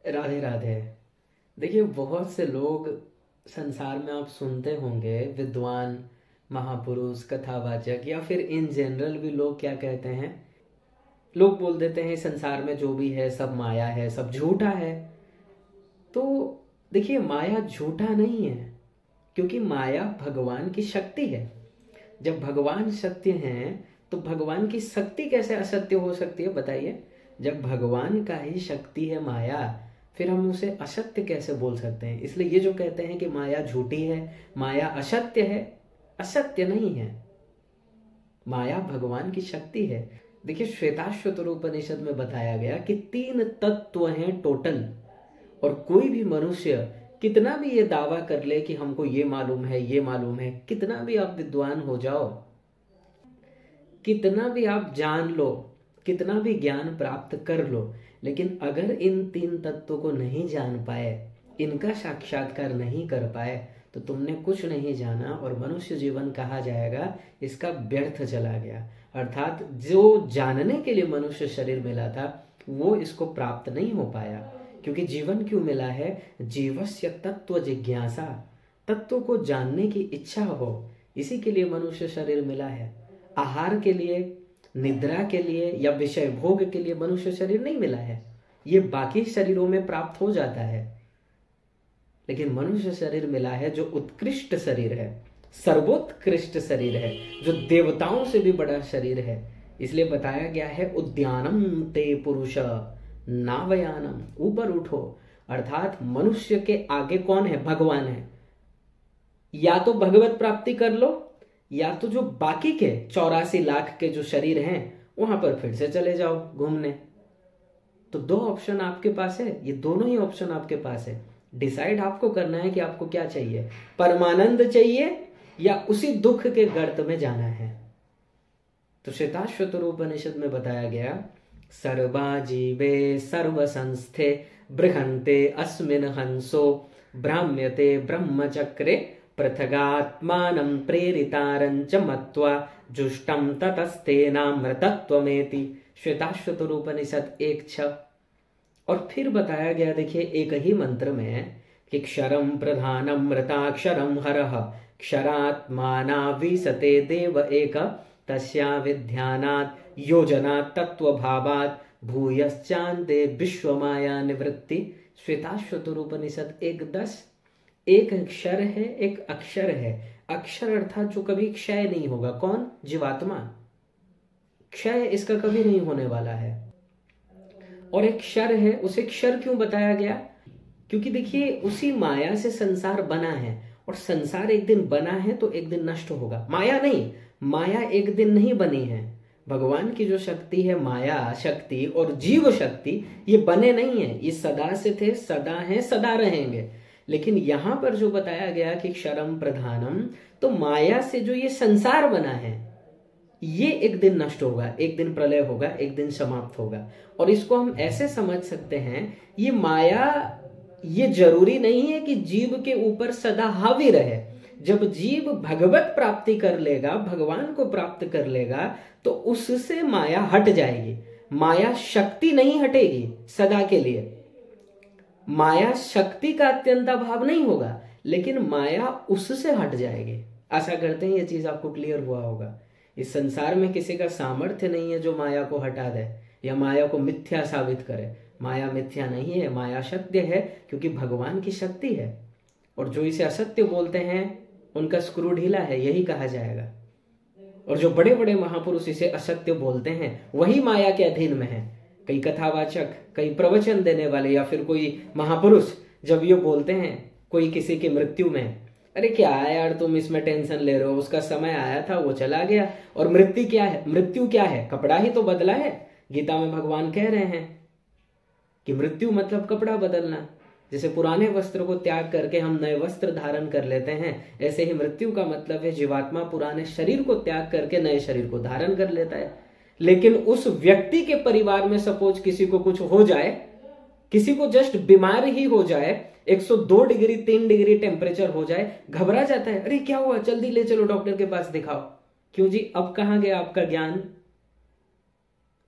राधे राधे। देखिए, बहुत से लोग संसार में आप सुनते होंगे, विद्वान, महापुरुष, कथावाचक या फिर इन जनरल भी लोग क्या कहते हैं, लोग बोल देते हैं संसार में जो भी है सब माया है, सब झूठा है। तो देखिए, माया झूठा नहीं है, क्योंकि माया भगवान की शक्ति है। जब भगवान सत्य हैं तो भगवान की शक्ति कैसे असत्य हो सकती है, बताइए। जब भगवान का ही शक्ति है माया, फिर हम उसे असत्य कैसे बोल सकते हैं। इसलिए ये जो कहते हैं कि माया झूठी है, माया असत्य है, असत्य नहीं है। माया भगवान की शक्ति है। देखिए, श्वेताश्वतर उपनिषद में बताया गया कि 3 तत्व हैं टोटल। और कोई भी मनुष्य कितना भी ये दावा कर ले कि हमको ये मालूम है, ये मालूम है, कितना भी आप विद्वान हो जाओ, कितना भी आप जान लो, कितना भी ज्ञान प्राप्त कर लो, लेकिन अगर इन 3 तत्वों को नहीं जान पाए, इनका साक्षात्कार नहीं कर पाए, तो तुमने कुछ नहीं जाना और मनुष्य जीवन कहा जाएगा इसका व्यर्थ चला गया। अर्थात जो जानने के लिए मनुष्य शरीर मिला था वो इसको प्राप्त नहीं हो पाया। क्योंकि जीवन क्यों मिला है? जीवस्य तत्व जिज्ञासा, तत्व को जानने की इच्छा हो, इसी के लिए मनुष्य शरीर मिला है। आहार के लिए, निद्रा के लिए या विषय भोग के लिए मनुष्य शरीर नहीं मिला है। ये बाकी शरीरों में प्राप्त हो जाता है, लेकिन मनुष्य शरीर मिला है जो उत्कृष्ट शरीर है, सर्वोत्कृष्ट शरीर है, जो देवताओं से भी बड़ा शरीर है। इसलिए बताया गया है उद्यानम ते पुरुष नावयानम, ऊपर उठो। अर्थात मनुष्य के आगे कौन है? भगवान है। या तो भगवत प्राप्ति कर लो, या तो जो बाकी के 84 लाख के जो शरीर हैं वहां पर फिर से चले जाओ घूमने। तो 2 ऑप्शन आपके पास है, ये दोनों ही ऑप्शन आपके पास है। डिसाइड आपको करना है कि आपको क्या चाहिए, परमानंद चाहिए या उसी दुख के गर्त में जाना है। तो श्वेताश्वतर उपनिषद में बताया गया, सर्वा जीवे सर्व संस्थे बृहन्ते अस्मिन् हंसो भ्राम्यते ब्रह्मचक्रे पृथगात्मानं प्रेरितारंच मत्वा जुष्टम ततस्तेनामृतत्वमेति। श्वेताश्वतर उपनिषद 1:6। और फिर बताया गया, देखिए एक ही मंत्र में, कि क्षरम प्रधानम मृताक्षरम हरः क्षरात्मानावीसते देव एक तस्या विद्यानात् योजनात् तत्वभावात् भूयश्चान्ते विश्वमाया निवृत्ति। श्वेताश्वतर उपनिषद 1:10। एक अक्षर है, एक अक्षर है। अक्षर अर्थात जो कभी क्षय नहीं होगा। कौन? जीवात्मा। क्षय इसका कभी नहीं होने वाला है। और एक क्षर है, उसे क्षर क्यों बताया गया? क्योंकि देखिए, उसी माया से संसार बना है, और संसार एक दिन बना है तो एक दिन नष्ट होगा। माया नहीं, माया एक दिन नहीं बनी है। भगवान की जो शक्ति है, माया शक्ति और जीव शक्ति, ये बने नहीं है, ये सदा से थे, सदा हैं, सदा रहेंगे। लेकिन यहां पर जो बताया गया कि क्षरम प्रधानम, तो माया से जो ये संसार बना है ये एक दिन नष्ट होगा, एक दिन प्रलय होगा, एक दिन समाप्त होगा। और इसको हम ऐसे समझ सकते हैं, ये माया, ये जरूरी नहीं है कि जीव के ऊपर सदा हावी रहे। जब जीव भगवत प्राप्ति कर लेगा, भगवान को प्राप्त कर लेगा, तो उससे माया हट जाएगी। माया शक्ति नहीं हटेगी सदा के लिए। माया शक्ति का अत्यंत अभाव नहीं होगा, लेकिन माया उससे हट जाएगी। आशा करते हैं ये चीज आपको क्लियर हुआ होगा। इस संसार में किसी का सामर्थ्य नहीं है जो माया को हटा दे या माया को मिथ्या साबित करे। माया मिथ्या नहीं है, माया सत्य है, क्योंकि भगवान की शक्ति है। और जो इसे असत्य बोलते हैं उनका स्क्रू ढीला है, यही कहा जाएगा। और जो बड़े बड़े महापुरुष इसे असत्य बोलते हैं वही माया के अधीन में है। कई कथावाचक, कई प्रवचन देने वाले या फिर कोई महापुरुष जब ये बोलते हैं कोई किसी की मृत्यु में, अरे क्या है यार तुम इसमें टेंशन ले रहे हो, उसका समय आया था वो चला गया। और मृत्यु क्या है? मृत्यु क्या है? कपड़ा ही तो बदला है। गीता में भगवान कह रहे हैं कि मृत्यु मतलब कपड़ा बदलना। जैसे पुराने वस्त्र को त्याग करके हम नए वस्त्र धारण कर लेते हैं, ऐसे ही मृत्यु का मतलब है जीवात्मा पुराने शरीर को त्याग करके नए शरीर को धारण कर लेता है। लेकिन उस व्यक्ति के परिवार में सपोज किसी को कुछ हो जाए, किसी को जस्ट बीमार ही हो जाए, 102 डिग्री 3 डिग्री टेम्परेचर हो जाए, घबरा जाता है, अरे क्या हुआ, जल्दी ले चलो डॉक्टर के पास दिखाओ। क्यों जी? अब कहां गया आपका ज्ञान?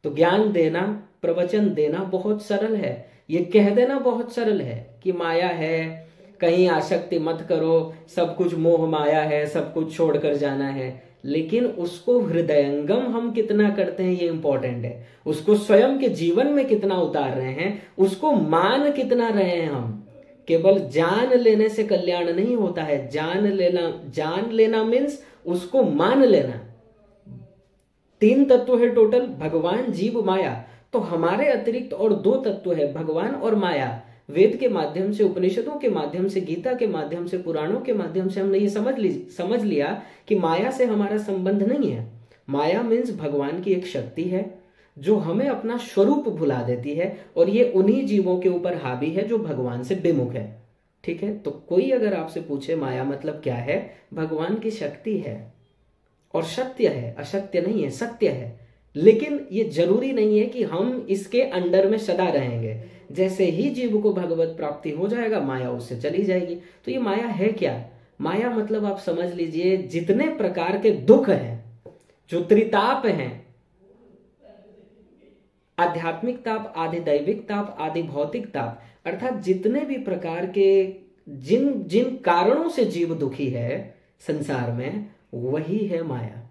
तो ज्ञान देना, प्रवचन देना बहुत सरल है। ये कह देना बहुत सरल है कि माया है, कहीं आसक्ति मत करो, सब कुछ मोह माया है, सब कुछ छोड़कर जाना है। लेकिन उसको हृदयंगम हम कितना करते हैं ये इंपॉर्टेंट है। उसको स्वयं के जीवन में कितना उतार रहे हैं, उसको मान कितना रहे हैं हम। केवल जान लेने से कल्याण नहीं होता है। जान लेना मीन्स उसको मान लेना। 3 तत्व है टोटल, भगवान, जीव, माया। तो हमारे अतिरिक्त और 2 तत्व है, भगवान और माया। वेद के माध्यम से, उपनिषदों के माध्यम से, गीता के माध्यम से, पुराणों के माध्यम से हमने ये समझ लिया कि माया से हमारा संबंध नहीं है। माया मीन्स भगवान की एक शक्ति है जो हमें अपना स्वरूप भुला देती है, और ये उन्हीं जीवों के ऊपर हावी है जो भगवान से विमुख है। ठीक है, तो कोई अगर आपसे पूछे माया मतलब क्या है, भगवान की शक्ति है और सत्य है, असत्य नहीं है, सत्य है। लेकिन ये जरूरी नहीं है कि हम इसके अंडर में सदा रहेंगे। जैसे ही जीव को भगवत प्राप्ति हो जाएगा, माया उससे चली जाएगी। तो ये माया है क्या? माया मतलब आप समझ लीजिए जितने प्रकार के दुख हैं, जो त्रिताप हैं, आध्यात्मिक ताप, आदि दैविक ताप, आदि भौतिक ताप, अर्थात जितने भी प्रकार के जिन जिन कारणों से जीव दुखी है संसार में, वही है माया,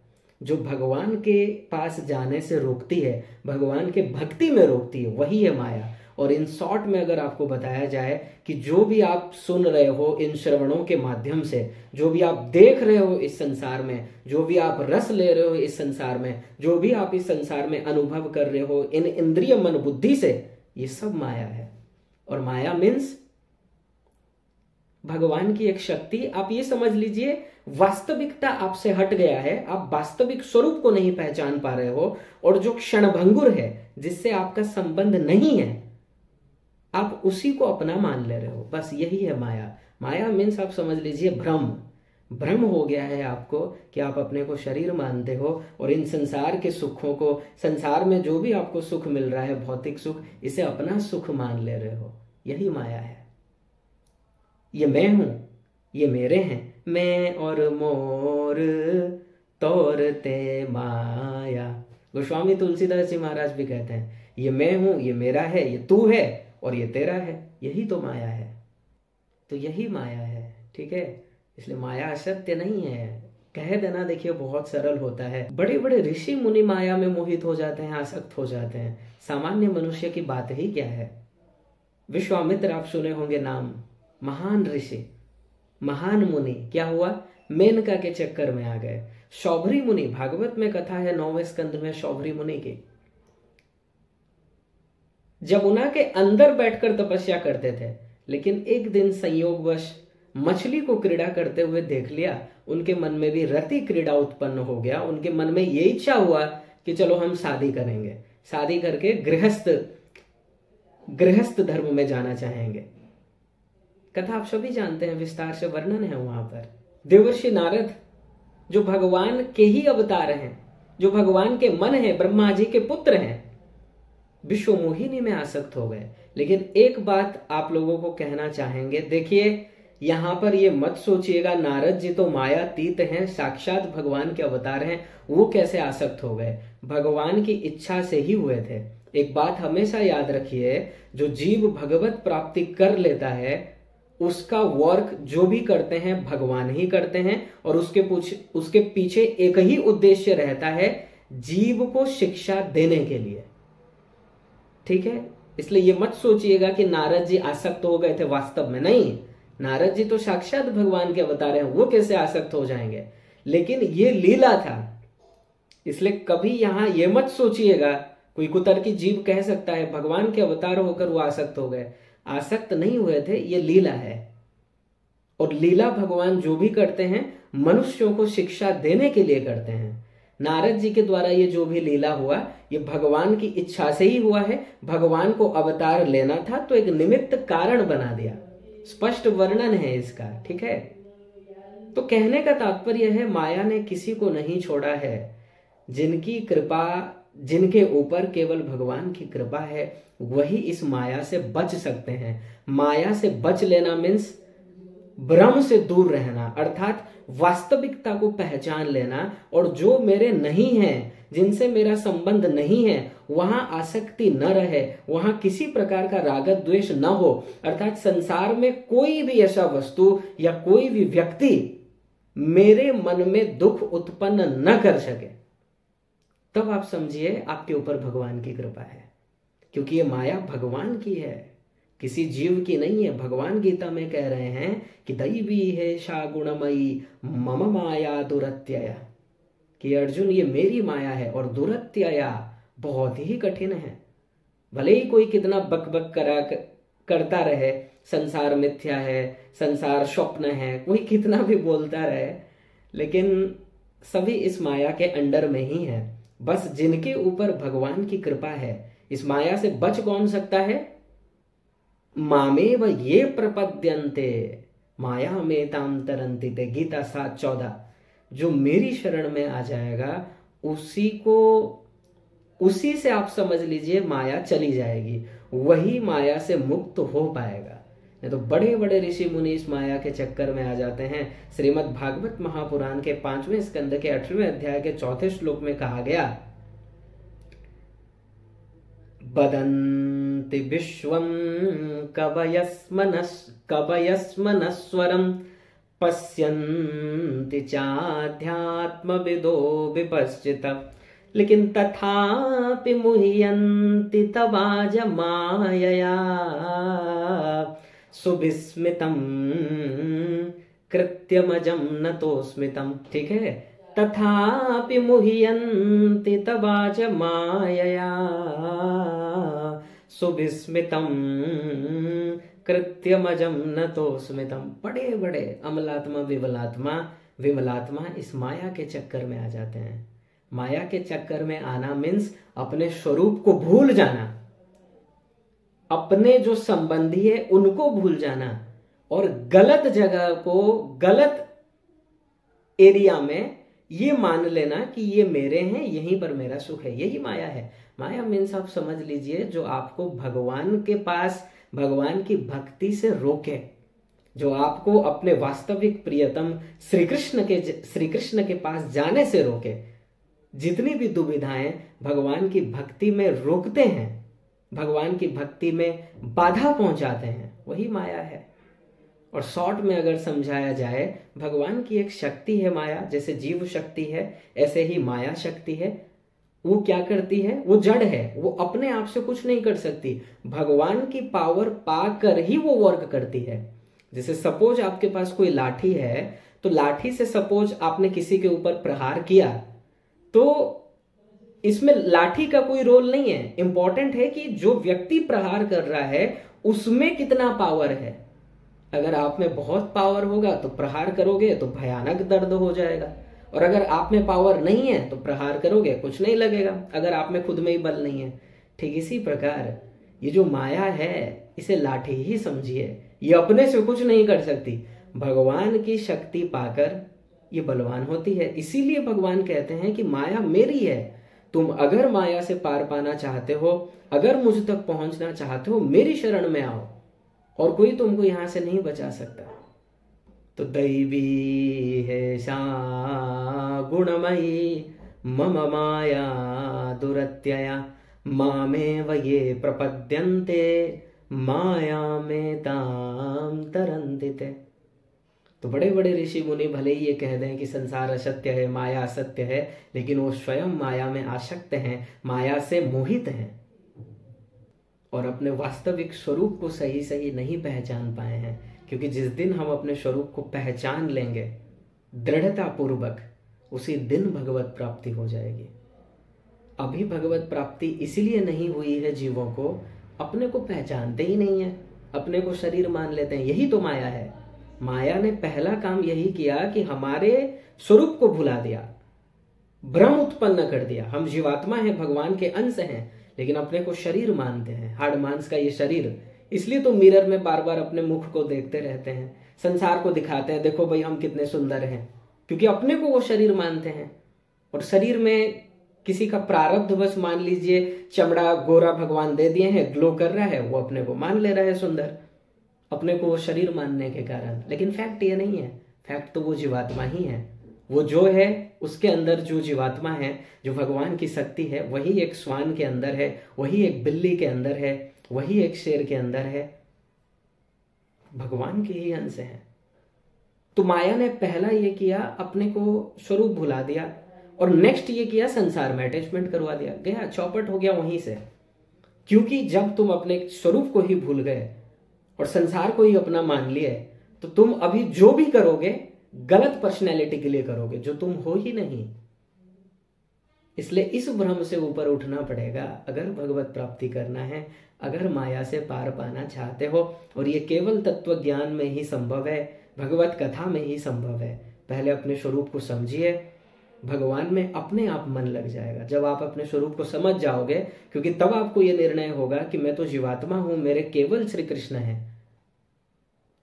जो भगवान के पास जाने से रोकती है, भगवान के भक्ति में रोकती है, वही है माया। और इन शॉर्ट में अगर आपको बताया जाए कि जो भी आप सुन रहे हो इन श्रवणों के माध्यम से, जो भी आप देख रहे हो इस संसार में, जो भी आप रस ले रहे हो इस संसार में, जो भी आप इस संसार में अनुभव कर रहे हो इन इंद्रिय मन बुद्धि से, ये सब माया है। और माया मीन्स भगवान की एक शक्ति। आप ये समझ लीजिए वास्तविकता आपसे हट गया है, आप वास्तविक स्वरूप को नहीं पहचान पा रहे हो, और जो क्षणभंगुर है, जिससे आपका संबंध नहीं है, आप उसी को अपना मान ले रहे हो। बस यही है माया। माया मीन्स आप समझ लीजिए भ्रम हो गया है आपको कि आप अपने को शरीर मानते हो, और इन संसार के सुखों को, संसार में जो भी आपको सुख मिल रहा है, भौतिक सुख, इसे अपना सुख मान ले रहे हो। यही माया है। ये मैं हूं, ये मेरे हैं, मैं और मोर तोरते माया। गोस्वामी तुलसीदास जी महाराज भी कहते हैं, ये मैं हूं, ये मेरा है, ये तू है और ये तेरा है। यही तो माया है। तो यही माया है। ठीक है, इसलिए माया असत्य नहीं है। कह देना देखिए बहुत सरल होता है। बड़े बड़े ऋषि मुनि माया में मोहित हो जाते हैं, आसक्त हो जाते हैं। सामान्य मनुष्य की बात ही क्या है। विश्वामित्र आप सुने होंगे नाम, महान ऋषि, महान मुनि, क्या हुआ, मेनका के चक्कर में आ गए। शौभरी मुनि, भागवत में कथा है 9वें स्कंद में शौभरी मुनि की, जमुना के अंदर बैठकर तपस्या करते थे, लेकिन एक दिन संयोगवश मछली को क्रीड़ा करते हुए देख लिया। उनके मन में भी रति क्रीड़ा उत्पन्न हो गया। उनके मन में ये इच्छा हुआ कि चलो हम शादी करेंगे, शादी करके गृहस्थ धर्म में जाना चाहेंगे। कथा आप सभी जानते हैं, विस्तार से वर्णन है वहां पर। देवर्षि नारद जो भगवान के ही अवतार हैं, जो भगवान के मन है, ब्रह्मा जी के पुत्र हैं, विश्व मोहिनी में आसक्त हो गए। लेकिन एक बात आप लोगों को कहना चाहेंगे, देखिए यहां पर ये मत सोचिएगा नारद जी तो मायातीत हैं, साक्षात भगवान के अवतार हैं, वो कैसे आसक्त हो गए। भगवान की इच्छा से ही हुए थे। एक बात हमेशा याद रखिए, जो जीव भगवत प्राप्ति कर लेता है उसका वर्क जो भी करते हैं भगवान ही करते हैं, और उसके पीछे एक ही उद्देश्य रहता है, जीव को शिक्षा देने के लिए। ठीक है, इसलिए ये मत सोचिएगा कि नारद जी आसक्त हो गए थे, वास्तव में नहीं। नारद जी तो साक्षात भगवान के अवतार हैं, वो कैसे आसक्त हो जाएंगे। लेकिन ये लीला था, इसलिए कभी यहां ये मत सोचिएगा। कोई कुतर्की जीव कह सकता है भगवान के अवतार होकर वो आसक्त हो गए। आसक्त नहीं हुए थे, ये लीला है। और लीला भगवान जो भी करते हैं मनुष्यों को शिक्षा देने के लिए करते हैं। नारद जी के द्वारा ये जो भी लीला हुआ, ये भगवान की इच्छा से ही हुआ है। भगवान को अवतार लेना था तो एक निमित्त कारण बना दिया। स्पष्ट वर्णन है इसका। ठीक है, तो कहने का तात्पर्य है माया ने किसी को नहीं छोड़ा है। जिनकी कृपा, जिनके ऊपर केवल भगवान की कृपा है, वही इस माया से बच सकते हैं। माया से बच लेना मीन्स भ्रम से दूर रहना, अर्थात वास्तविकता को पहचान लेना, और जो मेरे नहीं है, जिनसे मेरा संबंध नहीं है, वहां आसक्ति न रहे, वहां किसी प्रकार का राग द्वेष न हो, अर्थात संसार में कोई भी ऐसा वस्तु या कोई भी व्यक्ति मेरे मन में दुख उत्पन्न न कर सके, तब आप समझिए आपके ऊपर भगवान की कृपा है। क्योंकि ये माया भगवान की है, किसी जीव की नहीं है। भगवान गीता में कह रहे हैं कि दैवी है सा गुणमयी मम माया दुरत्यया, कि अर्जुन ये मेरी माया है, और दुरत्यया बहुत ही कठिन है। भले ही कोई कितना बक बक करता रहे, संसार मिथ्या है, संसार स्वप्न है, कोई कितना भी बोलता रहे, लेकिन सभी इस माया के अंडर में ही है। बस जिनके ऊपर भगवान की कृपा है, इस माया से बच कौन सकता है? मामेव ये प्रपद्यन्ते माया में ताम तरंती, गीता 7:14। जो मेरी शरण में आ जाएगा उसी से आप समझ लीजिए माया चली जाएगी, वही माया से मुक्त हो पाएगा। नहीं तो बड़े बड़े ऋषि मुनि इस माया के चक्कर में आ जाते हैं। श्रीमद् भागवत महापुराण के 5वें स्कंद के 8वें अध्याय के 4थे श्लोक में कहा गया, वदन्ति विश्वं कवयस्मनस्वरं पश्यन्ति चाध्यात्मविदो विपश्चितः, लेकिन तथापि मुह्यन्ति तवाज मायया सुविस्मितं कृत्यमजं नतोस्मितं। ठीक है, तथापि मुह्यन्ति तवाच मायया सुविस्मितं कृत्यमजं नतोस्मितं। बड़े बड़े अमलात्मा विमलात्मा इस माया के चक्कर में आ जाते हैं। माया के चक्कर में आना मीन्स अपने स्वरूप को भूल जाना, अपने जो संबंधी है उनको भूल जाना, और गलत जगह को, गलत एरिया में ये मान लेना कि ये मेरे हैं, यहीं पर मेरा सुख है। यही माया है। माया मीन्स आप समझ लीजिए जो आपको भगवान के पास, भगवान की भक्ति से रोके, जो आपको अपने वास्तविक प्रियतम श्री कृष्ण के पास जाने से रोके। जितनी भी दुविधाएं भगवान की भक्ति में रोकते हैं, भगवान की भक्ति में बाधा पहुंचाते हैं, वही माया है। और शॉर्ट में अगर समझाया जाए, भगवान की एक शक्ति है माया, जैसे जीव शक्ति है ऐसे ही माया शक्ति है। वो क्या करती है? वो जड़ है, वो अपने आप से कुछ नहीं कर सकती, भगवान की पावर पाकर ही वो वर्क करती है। जैसे सपोज आपके पास कोई लाठी है, तो लाठी से सपोज आपने किसी के ऊपर प्रहार किया, तो इसमें लाठी का कोई रोल नहीं है। इंपॉर्टेंट है कि जो व्यक्ति प्रहार कर रहा है उसमें कितना पावर है। अगर आप में बहुत पावर होगा तो प्रहार करोगे तो भयानक दर्द हो जाएगा, और अगर आप में पावर नहीं है तो प्रहार करोगे कुछ नहीं लगेगा, अगर आप में खुद में ही बल नहीं है। ठीक इसी प्रकार ये जो माया है, इसे लाठी ही समझिए, ये अपने से कुछ नहीं कर सकती, भगवान की शक्ति पाकर ये बलवान होती है। इसीलिए भगवान कहते हैं कि माया मेरी है, तुम अगर माया से पार पाना चाहते हो, अगर मुझ तक पहुंचना चाहते हो, मेरी शरण में आओ, और कोई तुमको यहां से नहीं बचा सकता। तो दैवी है सा गुणमयी मम माया दुरत्यया मामेव ये प्रपद्यन्ते माया में ताम तरन्ति। तो बड़े बड़े ऋषि मुनि भले ही ये कह दें कि संसार असत्य है, माया असत्य है, लेकिन वो स्वयं माया में आसक्त हैं, माया से मोहित हैं, और अपने वास्तविक स्वरूप को सही सही नहीं पहचान पाए हैं। क्योंकि जिस दिन हम अपने स्वरूप को पहचान लेंगे दृढ़ता पूर्वक, उसी दिन भगवत प्राप्ति हो जाएगी। अभी भगवत प्राप्ति इसलिए नहीं हुई है, जीवों को अपने को पहचानते ही नहीं है, अपने को शरीर मान लेते हैं। यही तो माया है। माया ने पहला काम यही किया कि हमारे स्वरूप को भुला दिया, भ्रम उत्पन्न कर दिया। हम जीवात्मा हैं, भगवान के अंश हैं, लेकिन अपने को शरीर मानते हैं, हाड़ मांस का ये शरीर। इसलिए तो मिरर में बार बार अपने मुख को देखते रहते हैं, संसार को दिखाते हैं, देखो भाई हम कितने सुंदर हैं, क्योंकि अपने को वो शरीर मानते हैं। और शरीर में किसी का प्रारब्ध बस मान लीजिए चमड़ा गोरा भगवान दे दिए हैं, ग्लो कर रहा है, वो अपने को मान ले रहा है सुंदर। अपने को वो शरीर मानने के कारण। लेकिन फैक्ट ये नहीं है, फैक्ट तो वो जीवात्मा ही है। वो जो है उसके अंदर जो जीवात्मा है, जो भगवान की शक्ति है, वही एक श्वान के अंदर है, वही एक बिल्ली के अंदर है, वही एक शेर के अंदर है, भगवान के ही अंश है। तो माया ने पहला ये किया, अपने को स्वरूप भुला दिया, और नेक्स्ट ये किया संसार में अटैचमेंट करवा दिया, गया चौपट हो गया वहीं से। क्योंकि जब तुम अपने स्वरूप को ही भूल गए और संसार को ही अपना मान लिए, तो तुम अभी जो भी करोगे गलत पर्सनैलिटी के लिए करोगे, जो तुम हो ही नहीं। इसलिए इस भ्रम से ऊपर उठना पड़ेगा अगर भगवत प्राप्ति करना है, अगर माया से पार पाना चाहते हो। और ये केवल तत्व ज्ञान में ही संभव है, भगवत कथा में ही संभव है। पहले अपने स्वरूप को समझिए, भगवान में अपने आप मन लग जाएगा जब आप अपने स्वरूप को समझ जाओगे। क्योंकि तब आपको यह निर्णय होगा कि मैं तो जीवात्मा हूं, मेरे केवल श्री कृष्ण हैं,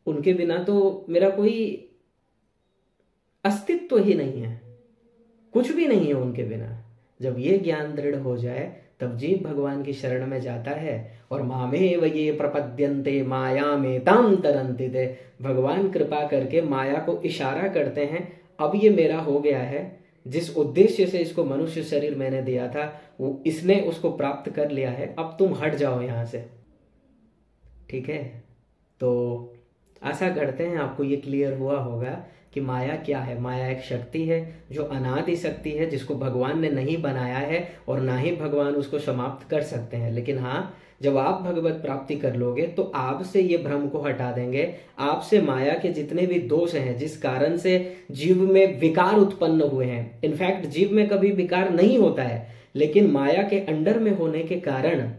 उनके बिना तो मेरा कोई अस्तित्व ही नहीं है, कुछ भी नहीं है उनके बिना। जब ये ज्ञान दृढ़ हो जाए तब जीव भगवान की शरण में जाता है, और मामेव ये प्रपद्यन्ते माया में ताम तरन्ति ते। भगवान कृपा करके माया को इशारा करते हैं, अब ये मेरा हो गया है, जिस उद्देश्य से इसको मनुष्य शरीर मैंने दिया था वो इसने उसको प्राप्त कर लिया है, अब तुम हट जाओ यहां से। ठीक है, तो आशा करते हैं आपको ये क्लियर हुआ होगा कि माया क्या है। माया एक शक्ति है जो अनादि शक्ति है, जिसको भगवान ने नहीं बनाया है और ना ही भगवान उसको समाप्त कर सकते हैं। लेकिन हाँ, जब आप भगवत प्राप्ति कर लोगे तो आपसे ये भ्रम को हटा देंगे, आपसे माया के जितने भी दोष हैं जिस कारण से जीव में विकार उत्पन्न हुए हैं। इनफैक्ट जीव में कभी विकार नहीं होता है, लेकिन माया के अंडर में होने के कारण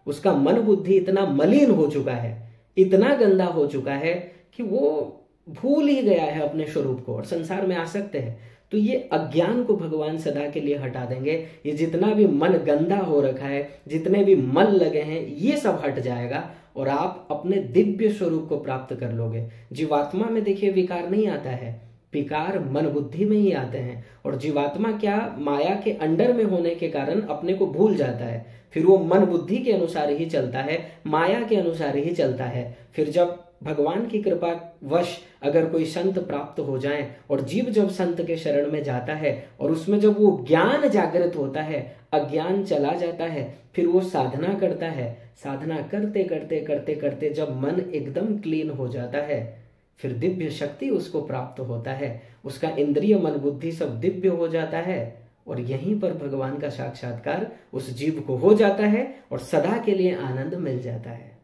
उसका मन बुद्धि इतना मलिन हो चुका है, इतना गंदा हो चुका है कि वो भूल ही गया है अपने स्वरूप को और संसार में आसक्त है। तो ये अज्ञान को भगवान सदा के लिए हटा देंगे। ये जितना भी मन गंदा हो रखा है, जितने भी मल लगे हैं, ये सब हट जाएगा और आप अपने दिव्य स्वरूप को प्राप्त कर लोगे। जीवात्मा में देखिए विकार नहीं आता है, विकार मन बुद्धि में ही आते हैं। और जीवात्मा क्या, माया के अंडर में होने के कारण अपने को भूल जाता है, फिर वो मन बुद्धि के अनुसार ही चलता है, माया के अनुसार ही चलता है। फिर जब भगवान की कृपा वश अगर कोई संत प्राप्त हो जाए और जीव जब संत के शरण में जाता है और उसमें जब वो ज्ञान जागृत होता है, अज्ञान चला जाता है, फिर वो साधना करता है। साधना करते करते करते करते जब मन एकदम क्लीन हो जाता है, फिर दिव्य शक्ति उसको प्राप्त होता है, उसका इंद्रिय मन बुद्धि सब दिव्य हो जाता है और यहीं पर भगवान का साक्षात्कार उस जीव को हो जाता है और सदा के लिए आनंद मिल जाता है।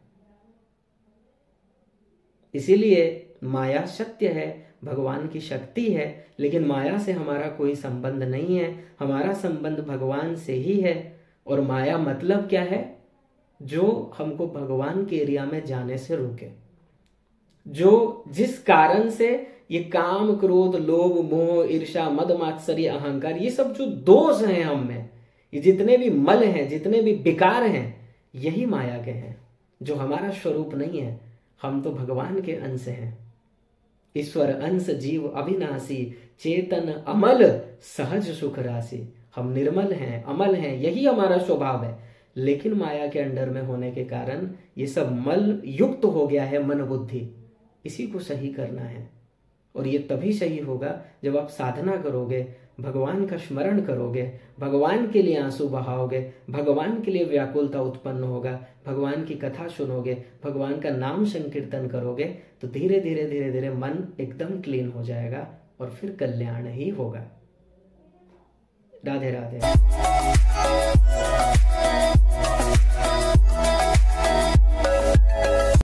इसीलिए माया सत्य है, भगवान की शक्ति है, लेकिन माया से हमारा कोई संबंध नहीं है, हमारा संबंध भगवान से ही है। और माया मतलब क्या है? जो हमको भगवान के एरिया में जाने से रोके, जो जिस कारण से ये काम क्रोध लोभ मोह ईर्ष्या मद मात्सर्य अहंकार, ये सब जो दोष हैं हम में, ये जितने भी मल हैं, जितने भी विकार हैं, यही माया के हैं, जो हमारा स्वरूप नहीं है। हम तो भगवान के अंश हैं, ईश्वर अंश जीव अविनाशी चेतन अमल सहज सुख राशि। हम निर्मल हैं, अमल हैं, यही हमारा स्वभाव है। लेकिन माया के अंडर में होने के कारण ये सब मल युक्त हो गया है मन बुद्धि, इसी को सही करना है। और ये तभी सही होगा जब आप साधना करोगे, भगवान का स्मरण करोगे, भगवान के लिए आंसू बहाओगे, भगवान के लिए व्याकुलता उत्पन्न होगा, भगवान की कथा सुनोगे, भगवान का नाम संकीर्तन करोगे, तो धीरे धीरे धीरे धीरे मन एकदम क्लीन हो जाएगा और फिर कल्याण ही होगा। राधे राधे।